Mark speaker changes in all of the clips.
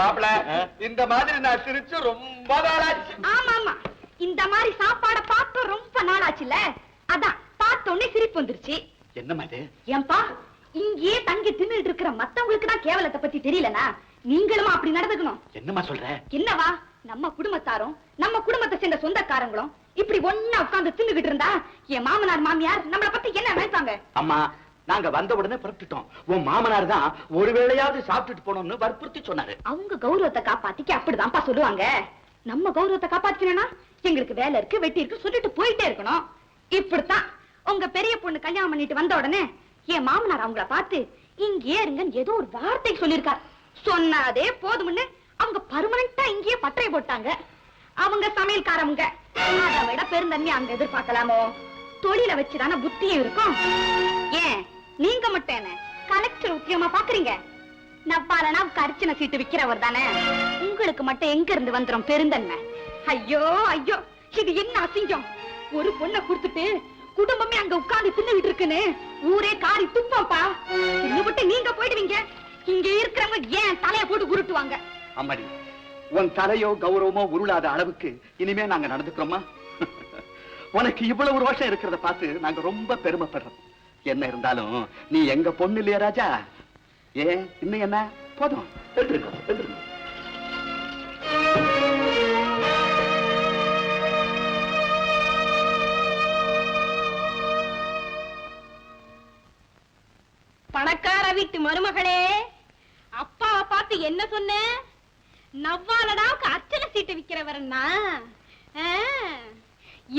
Speaker 1: மாப்பிள இந்த மாதிரி நான் சிரிச்சு ரொம்ப நாளாச்சு.
Speaker 2: ஆமா ஆமா, இந்த மாதிரி சாப்பாட பார்த்து ரொம்ப நாளாச்சுல, அதான் பார்த்த உடனே சிரிப்பு வந்துருச்சு.
Speaker 1: என்னமா இது?
Speaker 2: ஏன்பா இங்கேயே தங்கி தின்னுட்டு இருக்கிற மத்தவங்களுக்கு தான் கேவலத்தை பத்தி தெரியலனா நீங்களும் அப்படி நடந்துக்கணும்.
Speaker 1: என்னமா சொல்ற?
Speaker 2: என்னவா, நம்ம குடும்பத்தாரும் நம்ம குடும்பத்தை சேர்ந்த சொந்தக்காரங்களும் இப்படி ஒண்ணா உட்கார்ந்து தின்னுகிட்டு இருந்தா என் மாமனார் மாமியார் நம்மளை பத்தி என்ன நினைப்பாங்க?
Speaker 1: அம்மா, நாங்க வந்த உடனே புறப்பட்டுட்டோம். உன் மாமனார் தான் ஒரு வேளையாவது சாப்பிட்டுட்டு போனோம்னு வற்புறுத்தி சொன்னாரு.
Speaker 2: அவங்க கௌரவத்தை காப்பாத்திக்க அப்படிதான்ப்பா சொல்லுவாங்க. நம்ம கௌரவத்தை காப்பாத்திக்கணும்னா எங்களுக்கு வேலை இருக்கு, வெட்டி இருக்கு சொல்லிட்டு போயிட்டே இருக்கணும். இப்படித்தான் உங்க பெரிய பொண்ணு கல்யாணம் பண்ணிட்டு வந்த உடனே என் மாமனார் அவங்கள பார்த்து இங்கே இருங்கன்னு ஏதோ ஒரு வார்த்தை சொல்லிருக்கார். சொன்னாதே போதும்னு அவங்க பர்மனண்டா இங்கேயே பட்டறை போட்டாங்க. அவங்க சமையல்காரவங்க, அதை விட பெருந்தன்மை அங்க எதிர்பார்க்கலாமோ? தொழில வச்சுதானே புத்தியும் இருக்கும். ஏன் நீங்க மட்டும் என்ன கலெக்டர் உத்தியமா பாக்குறீங்க? நப்பாலனா கரிச்சனை சீட்டு விக்கிறவர் தானே, உங்களுக்கு மட்டும் எங்க இருந்து வந்துரும் பெருந்தன்மை? ஐயோ ஐயோ, இது என்ன அசிங்கம்! ஒரு பொண்ணை கொடுத்துட்டு குடும்பமே அங்க உட்கார்ந்து தின்னுகிட்டு இருக்குன்னு ஊரே காரி துப்பாப்பா. இன்னும் நீங்க போயிடுவீங்க, இங்க இருக்கிறவங்க ஏன் தலைய போட்டு உருட்டுவாங்க.
Speaker 1: அம்மாடி, உன் தலையோ கௌரவமோ உருளாத அளவுக்கு இனிமே நாங்க நடந்துக்கிறோமா? உனக்கு இவ்வளவு ஒரு வருஷம் இருக்கிறத பார்த்து நாங்க ரொம்ப பெருமைப்படுறோம். என்ன இருந்தாலும் நீ எங்க பொண்ணு இல்லையா ராஜா? ஏன் இன்னும் என்ன போதும் எடுத்துருக்கோம்.
Speaker 2: பணக்கார வீட்டு மருமகளே, அப்பாவை பார்த்து என்ன சொன்ன? நவ்வாலடாவுக்கு அர்ச்சனை சீட்டு விக்கிறவரன்னா?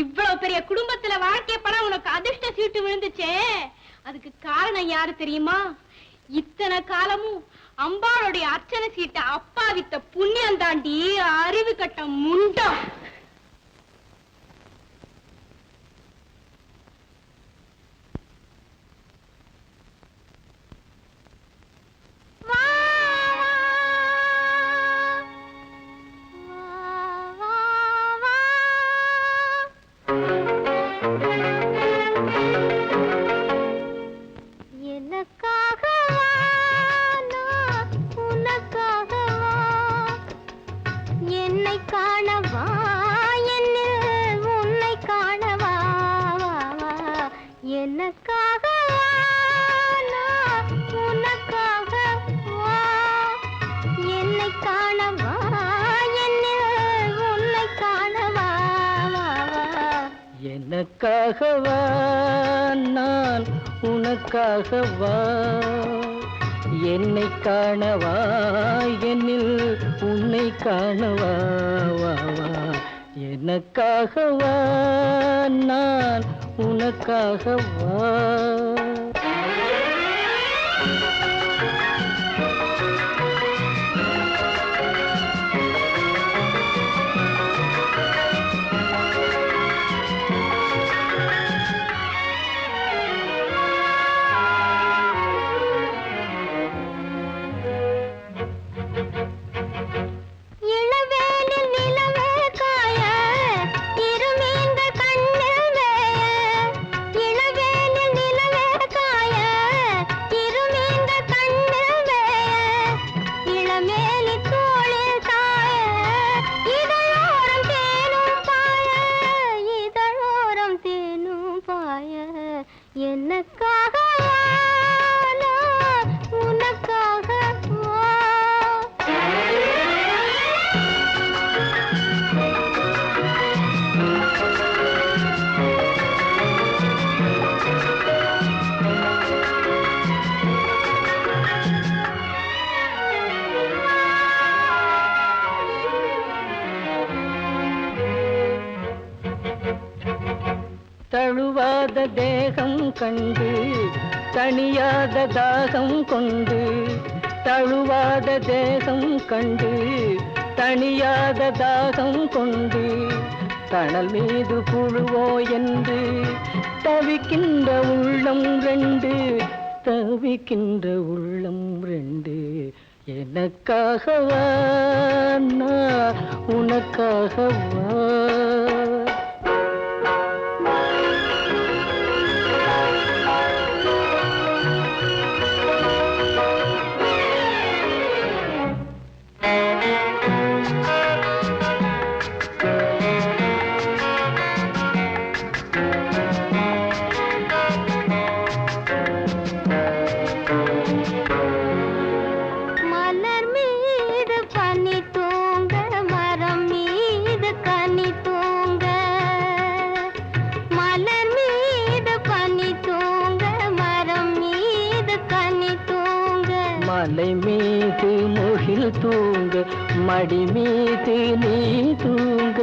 Speaker 2: இவ்வளவு பெரிய குடும்பத்துல வாழ்க்கை படம் உனக்கு அதிர்ஷ்ட சீட்டு விழுந்துச்சே, அதுக்கு காரணம் யாரு தெரியுமா? இத்தனை காலமும் அம்பாளுடைய அர்ச்சனை சீட்டை அப்பா வித்த புண்ணியம் தாண்டி அறிவு கட்ட முண்டம்.
Speaker 3: எனக்காகவா நான் உனக்காகவா, என்னை காணவா என்னில் உன்னை காணவா, எனக்காகவா நான் உனக்காகவா. தழுவாத தேகம் கண்டு தனியாத தாகம் கொண்டு, தழுவாத தேகம் கண்டு தனியாத தாகம் கொண்டு, தணல் மீது புழுவோ என்று தவிக்கின்ற உள்ளம் ரெண்டு, தவிக்கின்ற உள்ளம் ரெண்டு. எனக்காகவா நான் உனக்காகவா. மலை மீது முகில் தூங்க மடி மீது நீ தூங்க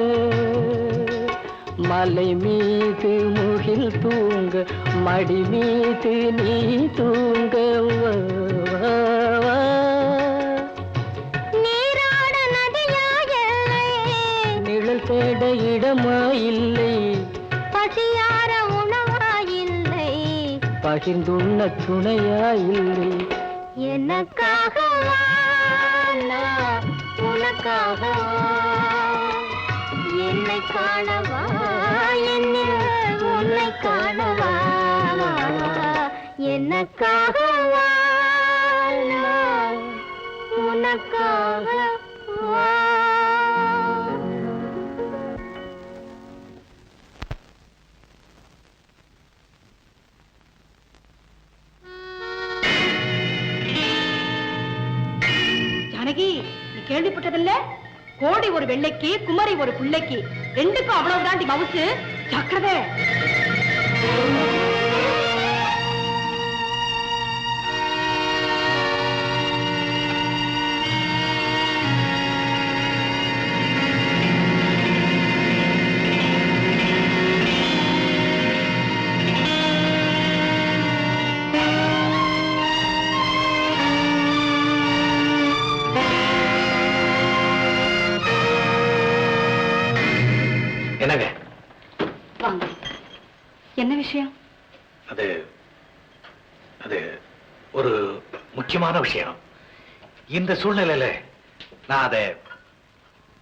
Speaker 3: மலை மீது முகில் தூங்க மடி மீது நீ தூங்க வா, வா, வா.
Speaker 2: நீராட நதியா எல்லை,
Speaker 3: நிழல் தேட இடமா இல்லை,
Speaker 2: பசியார உணவா இல்லை,
Speaker 3: பகிர்ந்துண்ண துணையா இல்லை.
Speaker 2: எனக்காக வா, நான் உனக்காக வா. என்னை காணவா, என்னில் உன்னை காணவா. எனக்காக வா, நான் உனக்காக வா. ஜானகி, நீ கேள்விப்பட்டதில்ல? கோடி ஒரு வெள்ளைக்கு, குமரி ஒரு பிள்ளைக்கு, ரெண்டுக்கும் அவ்வளவு தாண்டி மவுசு. ஜாக்கிரதை.
Speaker 1: என்னங்க?
Speaker 2: வாங்க. என்ன விஷயம்?
Speaker 1: அது அது ஒரு முக்கியமான விஷயம். இந்த சூழ்நிலையில நான் அதை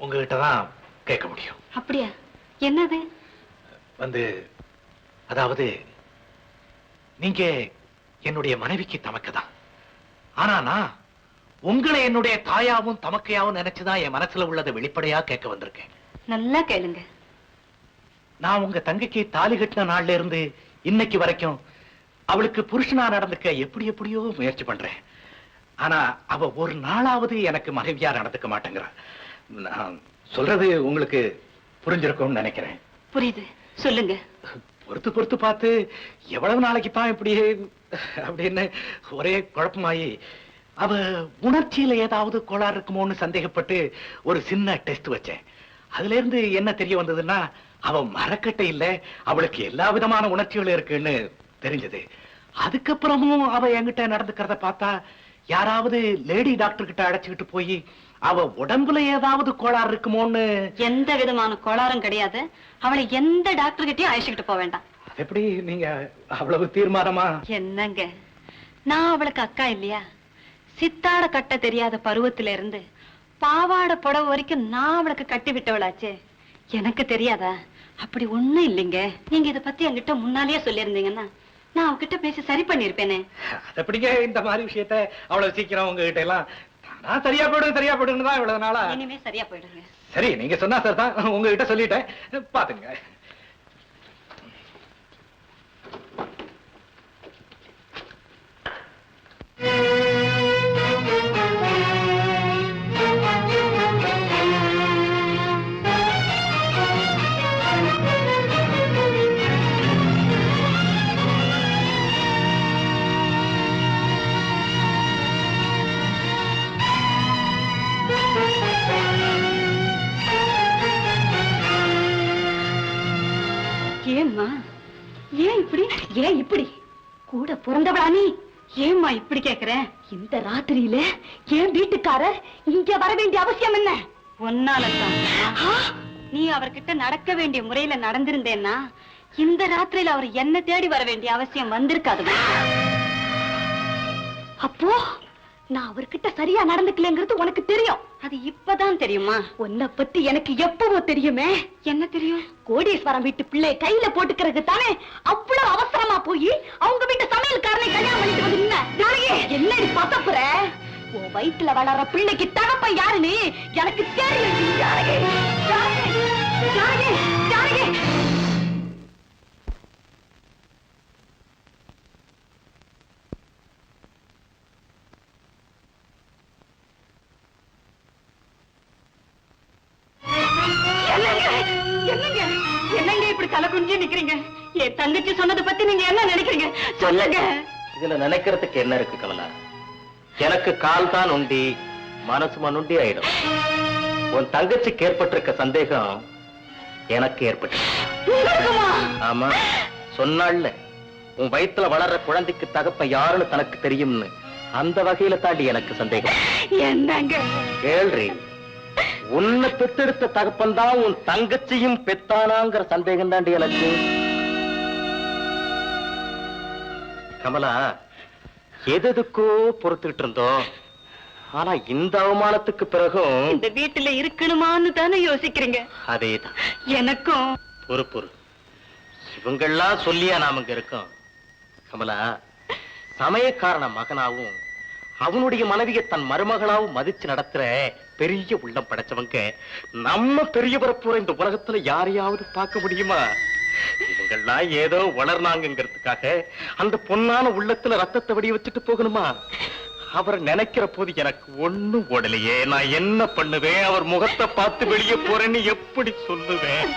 Speaker 1: உங்ககிட்ட தான் கேட்க முடியும்.
Speaker 2: அப்படியா? என்னது?
Speaker 1: அதாவது நீங்க என்னுடைய மனைவிக்கு தமக்குதான். ஆனா நான் உங்களை என்னுடைய தாயாவும் தமக்கையாவும் நினைச்சுதான் என் மனசுல உள்ளதை வெளிப்படையா கேட்க வந்திருக்கேன்.
Speaker 2: நல்லா கேளுங்க.
Speaker 1: நான் உங்க தங்கைக்கு தாலி கட்டின நாள்ல இருந்து இன்னைக்கு வரைக்கும் அவளுக்கு புருஷனா நடந்துக்க எப்படியோ முயற்சி பண்றேன். ஆனா அவ ஒரு நாளாவது எனக்கு மனைவியா நடந்துக்க மாட்டேங்கிறா. நான் சொல்றது உங்களுக்கு புரிஞ்சிருக்கும்னு நினைக்கிறேன்.
Speaker 2: புரியுது, சொல்லுங்க.
Speaker 1: பொறுத்து பார்த்து எவ்வளவு நாளைக்கு தான் இப்படி அப்படின்னு ஒரே குழப்பமாயி அவ உணர்ச்சியில ஏதாவது கோளாறு இருக்குமோன்னு சந்தேகப்பட்டு ஒரு சின்ன டெஸ்ட் வச்சேன். அதுல இருந்து என்ன தெரிய வந்ததுன்னா அவ மரக்கட்டை இல்ல, அவளுக்கு எல்லா விதமான உணர்ச்சிகளும் இருக்குன்னு தெரிஞ்சது. அதுக்கப்புறமும் அவ என்கிட்ட நடந்துக்கிறத பார்த்தா யாராவது லேடி டாக்டர் கிட்ட அழைச்சுக்கிட்டு போய் அவ உடம்புல ஏதாவது கோளாறு இருக்குமோன்னு.
Speaker 2: எந்த விதமான கோளாறும் கிடையாது. அவளை எந்த டாக்டர் கிட்டயும் அழைச்சிக்கிட்டு போக வேண்டாம்.
Speaker 1: எப்படி நீங்க அவ்வளவு தீர்மானமா?
Speaker 2: என்னங்க, நான் அவளுக்கு அக்கா இல்லையா? சித்தாட கட்ட தெரியாத பருவத்தில இருந்து பாவாடை புடவை வரைக்கும் நான் அவளுக்கு கட்டி விட்டவளாச்சே. எனக்கு தெரியாதா? அப்படி ஒண்ணும் இல்லைங்க. நீங்க இத பத்தி என்கிட்ட முன்னாலேயே சொல்லியிருந்தீங்கன்னா நான் அவகிட்ட பேசி சரி பண்ணிருப்பேனே.
Speaker 1: அப்படிங்க இந்த மாதிரி விஷயத்த அவ்வளவு சீக்கிரம் உங்ககிட்ட எல்லாம் நான் சரியா போயிடுன்னு தான் இவ்வளவு நாளா.
Speaker 2: இனிமே சரியா போயிடுங்க.
Speaker 1: சரி, நீங்க சொன்னா சார் தான் உங்ககிட்ட சொல்லிட்டேன். பாத்துங்க.
Speaker 2: ஏம்மா, ஏன் இப்படி கூட பிறந்தவளா நீ? ஏம்மா இப்படி கேக்குற? இந்த ராத்திரியில ஏன் வீட்டுக்காரர் இங்க வர வேண்டிய அவசியம் என்ன? ஒன்னாலதான். நீ அவர்கிட்ட நடக்க வேண்டிய முறையில நடந்திருந்தேன்னா இந்த ராத்திரியில அவர் என்ன தேடி வர வேண்டிய அவசியம் வந்திருக்காது. அப்போ நான் அவர்கிட்ட சரியா நடந்துக்கலங்கிறது உனக்கு தெரியும். அது இப்பதான் தெரியுமா? உன்னை பத்தி எனக்கு எப்பவோ தெரியுமே. என்ன தெரியும்? கோடீஸ்வரம் வீட்டு பிள்ளை கையில போட்டுக்கிறது தானே அவ்வளவு அவசரமா போய் அவங்க வீட்டு சமையல்காரனை கல்யாணம் பண்ணிட்டு வந்து என்னடி பத்தப்புற? உன் வயிற்றுல வளர்ற பிள்ளைக்கு தகப்ப யாருன்னு எனக்கு தெரியும். ஜானகி, ஜானகி, ஜானகி, ஜானகி. என்னங்க இப்படி தலை குனிஞ்சு நிக்கிறீங்க? என் தங்கச்சி சொன்னதை பத்தி நீங்க என்ன நினைக்கிறீங்க? சொல்லுங்க.
Speaker 4: இதுல நினைக்கிறதுக்கு என்ன இருக்கு கமலா? எனக்கு கால் தான் உண்டி மனசு மனுண்டி ஆயிடும். உன் தங்கச்சிக்கு ஏற்பட்டிருக்க சந்தேகம் எனக்கு ஏற்பட்டு. ஆமா, சொன்னாள்ல உன் வயித்துல வளர்ற குழந்தைக்கு தகப்ப யாருன்னு தனக்கு தெரியும்னு. அந்த வகையில தாண்டி எனக்கு சந்தேகம்.
Speaker 2: என்னங்க
Speaker 4: கேள்றி, உன்னை பெத்தெடுத்த தகப்பன் தான் உன் தங்கச்சியும் பெத்தானாங்கிற சந்தேகம் தாண்டி எனக்கு. கமலா, எதுக்கோ பொறுத்துக்கிட்டு இருந்தோம். ஆனா இந்த அவமானத்துக்கு பிறகும்
Speaker 2: இந்த வீட்டுல இருக்கணுமான்னு தானே யோசிக்கிறீங்க?
Speaker 4: அதேதான்
Speaker 2: எனக்கும்.
Speaker 4: பொறு, இவங்கெல்லாம் சொல்லியா நாம இங்க இருக்கோம். கமலா, சமயக்காரன மகனாவும் அவனுடைய மனைவியை தன் மருமகளாவும் மதிச்சு நடத்துற பெரிய உள்ளம் படைச்சவங்க நம்ம பெரிய பரப்புற இந்த உலகத்துல யாரையாவது பார்க்க முடியுமா? இவங்கெல்லாம் ஏதோ வளர்னாங்கிறதுக்காக அந்த பொன்னான உள்ளத்துல ரத்தத்தை வடி வச்சுட்டு போகணுமா? அவர் நினைக்கிற போது எனக்கு ஒண்ணும் ஓடலையே. நான் என்ன பண்ணுவேன்? அவர் முகத்தை பார்த்து வெளியே போறேன்னு எப்படி சொல்லுவேன்?